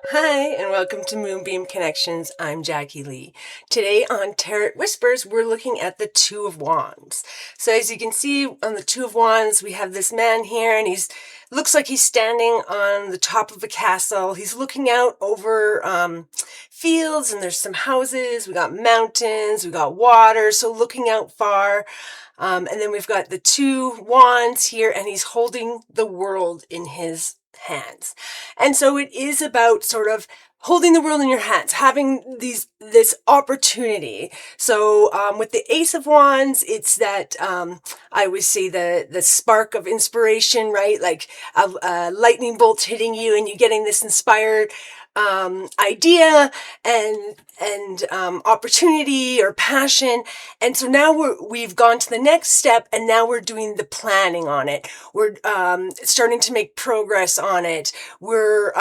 Hi, and welcome to Moonbeam Connections. I'm Jacqui-Leigh. Today on Tarot Whispers, we're looking at the Two of Wands. So as you can see on the Two of Wands, we have this man here, and looks like he's standing on the top of a castle. He's looking out over fields, and there's some houses. We got mountains, we got water, so looking out far. And then we've got the two wands here, and he's holding the world in his hands. And so it is about sort of holding the world in your hands, having this opportunity. So with the Ace of Wands, it's that I always say the spark of inspiration, right? Like a lightning bolt hitting you, and you getting this inspired idea and opportunity or passion. And so now we've gone to the next step, and now we're doing the planning on it. We're starting to make progress on it. We're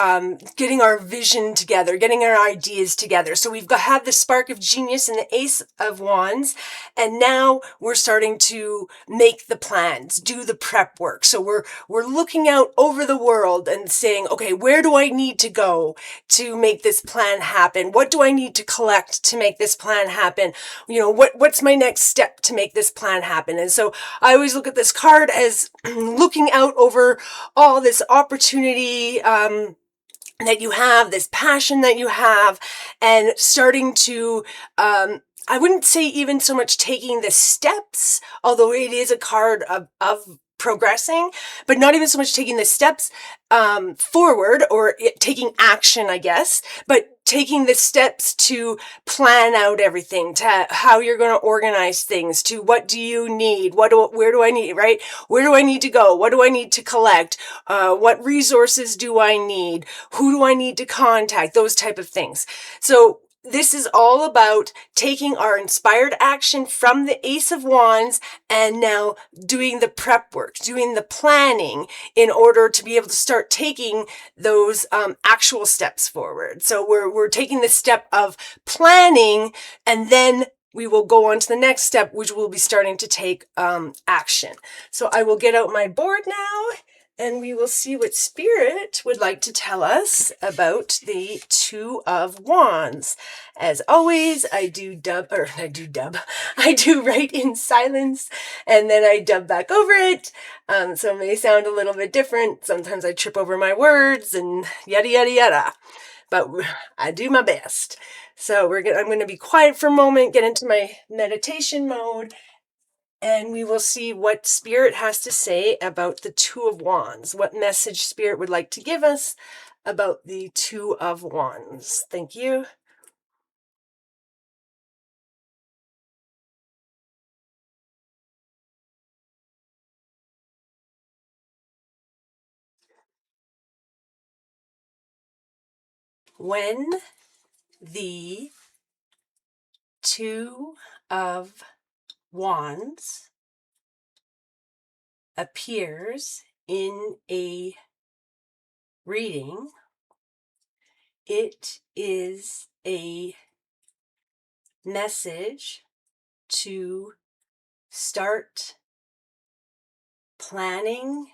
getting our vision together, getting our ideas together. So had the spark of genius in the Ace of Wands, and now we're starting to make the plans, do the prep work. So we're looking out over the world and saying, okay, where do I need to go to make this plan happen? What do I need to collect to make this plan happen? You know, what's my next step to make this plan happen? And so I always look at this card as looking out over all this opportunity that you have, this passion that you have, and starting to I wouldn't say even so much taking the steps, although it is a card of progressing, but not even so much taking the steps forward or taking action, I guess, but taking the steps to plan out everything, to how you're going to organize things, to what do you need, where do I need, right? Where do I need to go? What do I need to collect? What resources do I need? Who do I need to contact? Those type of things. So this is all about taking our inspired action from the Ace of Wands and now doing the prep work, doing the planning in order to be able to start taking those actual steps forward. So we're taking the step of planning, and then we will go on to the next step, which will be starting to take action. So I will get out my board now, and we will see what Spirit would like to tell us about the Two of Wands. As always, I do write in silence, and then I dub back over it. So it may sound a little bit different. Sometimes I trip over my words and yada, yada, yada. But I do my best. So I'm going to be quiet for a moment, get into my meditation mode, and we will see what Spirit has to say about the Two of Wands. What message Spirit would like to give us about the Two of Wands. Thank you. When the Two of Wands appears in a reading, it is a message to start planning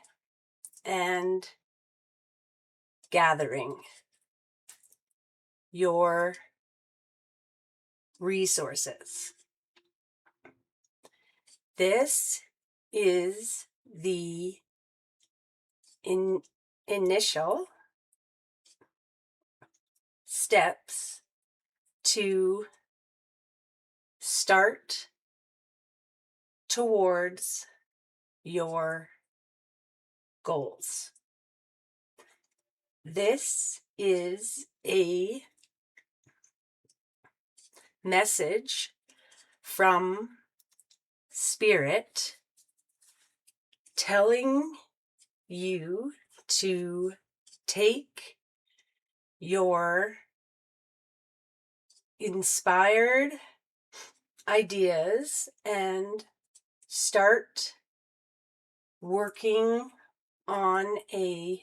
and gathering your resources. This is the initial steps to start towards your goals. This is a message from Spirit telling you to take your inspired ideas and start working on a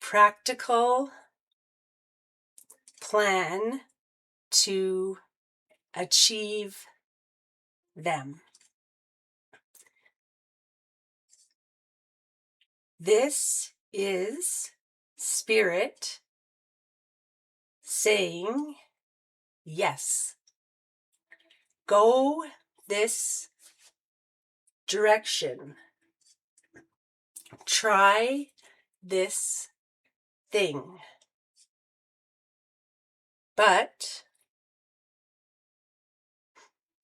practical plan to achieve them. This is Spirit saying yes. Go this direction. Try this thing. But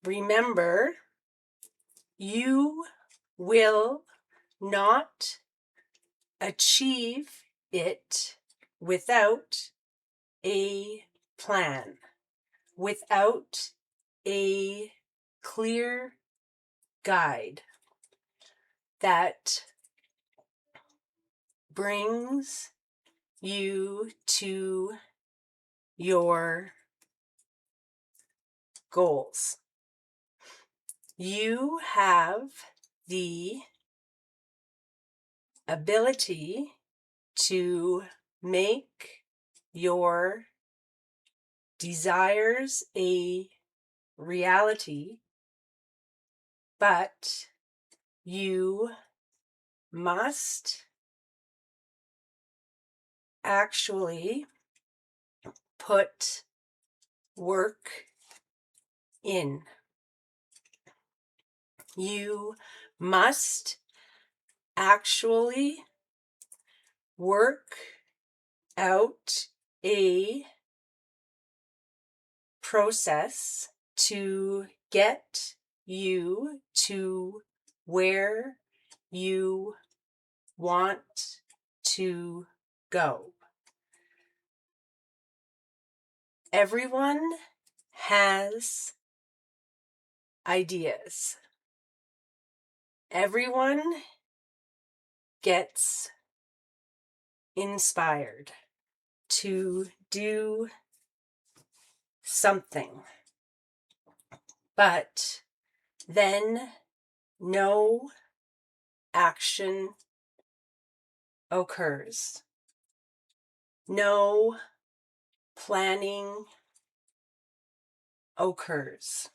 remember, you will not achieve it without a plan, without a clear guide that brings you to your goals. You have the ability to make your desires a reality, but you must actually put work in. You must actually work out a process to get you to where you want to go. Everyone has ideas. Everyone gets inspired to do something, but then no action occurs. No planning occurs.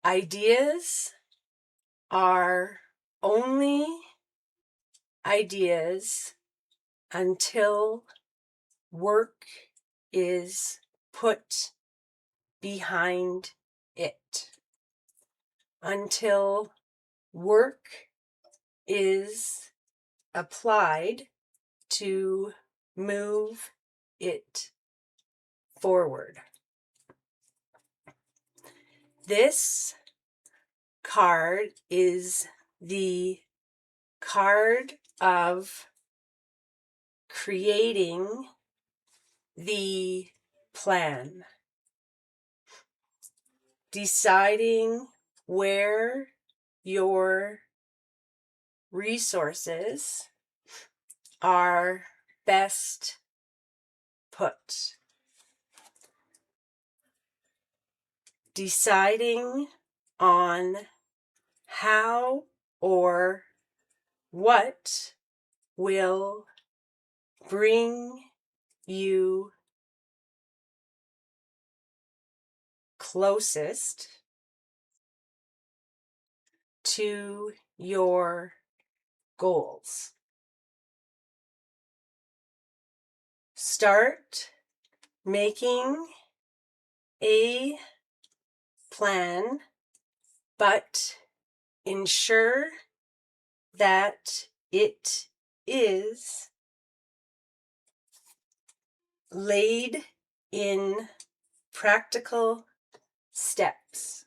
Ideas are only ideas until work is put behind it, until work is applied to move it forward. This card is the card of creating the plan, deciding where your resources are best put, deciding on how or what will bring you closest to your goals. Start making a plan, but ensure that it is laid in practical steps.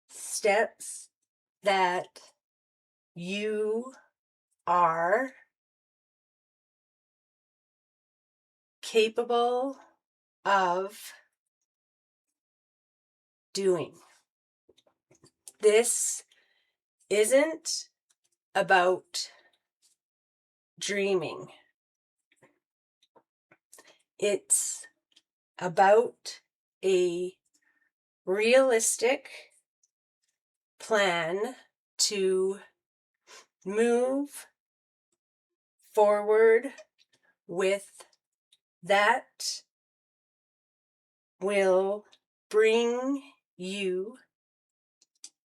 Steps that you are capable of doing. This isn't about dreaming. It's about a realistic plan to move forward with that will bring you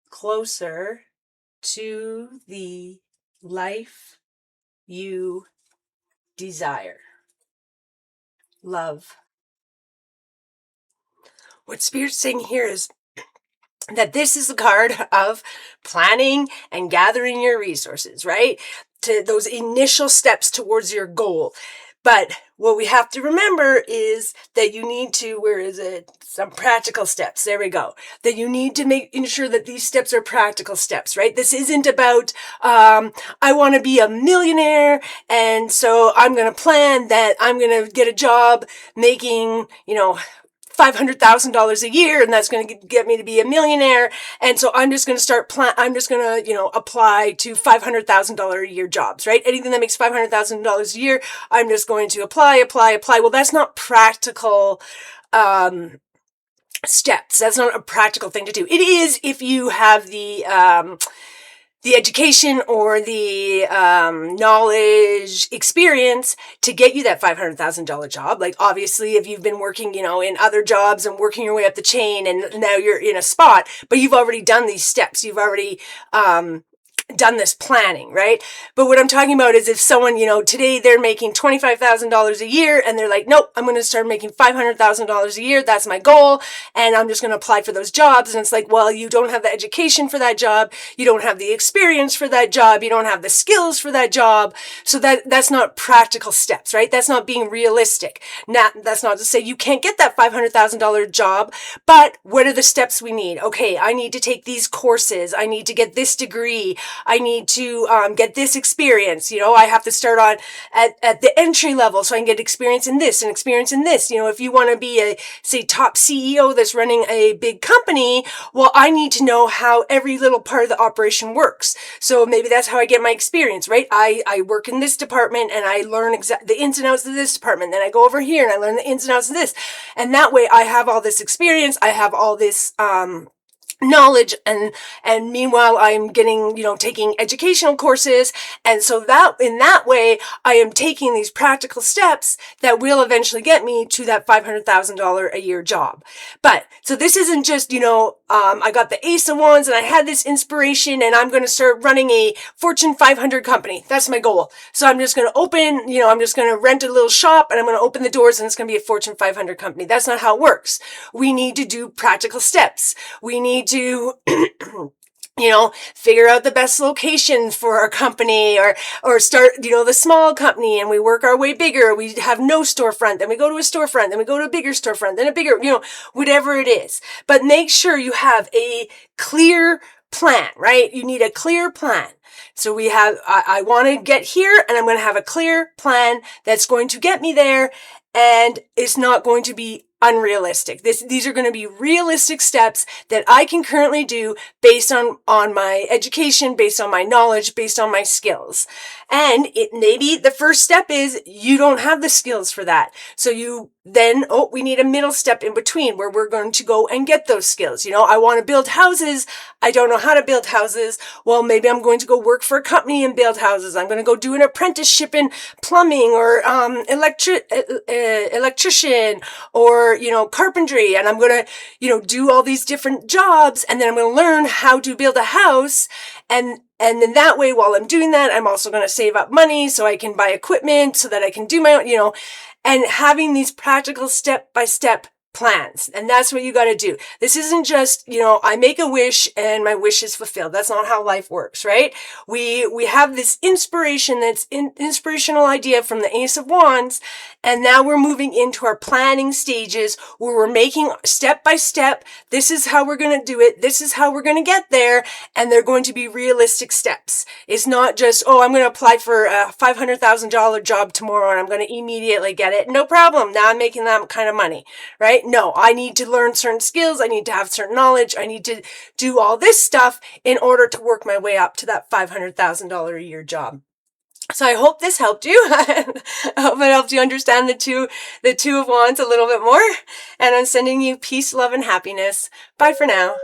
closer to the life you desire, love. What Spirit's saying here is that this is the card of planning and gathering your resources, right? To those initial steps towards your goal. But what we have to remember is that you need to, where is it? Some practical steps. There we go. That you need to ensure that these steps are practical steps, right? This isn't about, I want to be a millionaire. And so I'm going to plan that I'm going to get a job making, $500,000 a year, and that's going to get me to be a millionaire. And so I'm just going to I'm just going to, apply to $500,000 a year jobs, right? Anything that makes $500,000 a year, I'm just going to apply. Well, that's not practical, steps. That's not a practical thing to do. It is if you have the education or the knowledge, experience to get you that $500,000 job. Like, obviously, if you've been working, in other jobs and working your way up the chain, and now you're in a spot, but you've already done these steps. You've already done this planning, right? But what I'm talking about is if someone, today they're making $25,000 a year and they're like, nope, I'm going to start making $500,000 a year. That's my goal. And I'm just going to apply for those jobs. And it's like, well, you don't have the education for that job. You don't have the experience for that job. You don't have the skills for that job. So that's not practical steps, right? That's not being realistic. That's not to say you can't get that $500,000 job, but what are the steps we need? Okay, I need to take these courses. I need to get this degree. I need to get this experience. I have to start on at the entry level so I can get experience in this and experience in this. If you want to be a, say, top CEO that's running a big company, well, I need to know how every little part of the operation works. So maybe that's how I get my experience, right? I work in this department and I learn the ins and outs of this department. Then I go over here and I learn the ins and outs of this. And that way I have all this experience. I have all this, knowledge, and meanwhile I'm getting, taking educational courses. And so that in that way, I am taking these practical steps that will eventually get me to that $500,000 a year job. But so this isn't just, I got the Ace of Wands and I had this inspiration and I'm going to start running a Fortune 500 company. That's my goal. So I'm just going to open, I'm just going to rent a little shop and I'm going to open the doors and it's going to be a Fortune 500 company. That's not how it works. We need to do practical steps. We need to figure out the best location for our company, or start, the small company, and we work our way bigger. We have no storefront, then we go to a storefront, then we go to a bigger storefront, then a bigger, whatever it is. But make sure you have a clear plan, right? You need a clear plan. So I want to get here and I'm going to have a clear plan that's going to get me there, and it's not going to be unrealistic. These are going to be realistic steps that I can currently do based on my education, based on my knowledge, based on my skills. And it maybe the first step is you don't have the skills for that. So we need a middle step in between where we're going to go and get those skills. I want to build houses. I don't know how to build houses. Well, maybe I'm going to go work for a company and build houses. I'm going to go do an apprenticeship in plumbing or electrician or carpentry, and I'm going to do all these different jobs, and then I'm going to learn how to build a house, and then that way, while I'm doing that, I'm also going to save up money so I can buy equipment so that I can do my own, and having these practical step-by-step plans. And that's what you got to do. This isn't just, I make a wish and my wish is fulfilled. That's not how life works, right? We have this inspiration, that's inspirational idea from the Ace of Wands. And now we're moving into our planning stages where we're making step by step. This is how we're going to do it. This is how we're going to get there. And they're going to be realistic steps. It's not just, I'm going to apply for a $500,000 job tomorrow and I'm going to immediately get it. No problem. Now I'm making that kind of money, right? No, I need to learn certain skills. I need to have certain knowledge. I need to do all this stuff in order to work my way up to that $500,000 a year job. So I hope this helped you. I hope it helped you understand the two of Wands a little bit more. And I'm sending you peace, love, and happiness. Bye for now.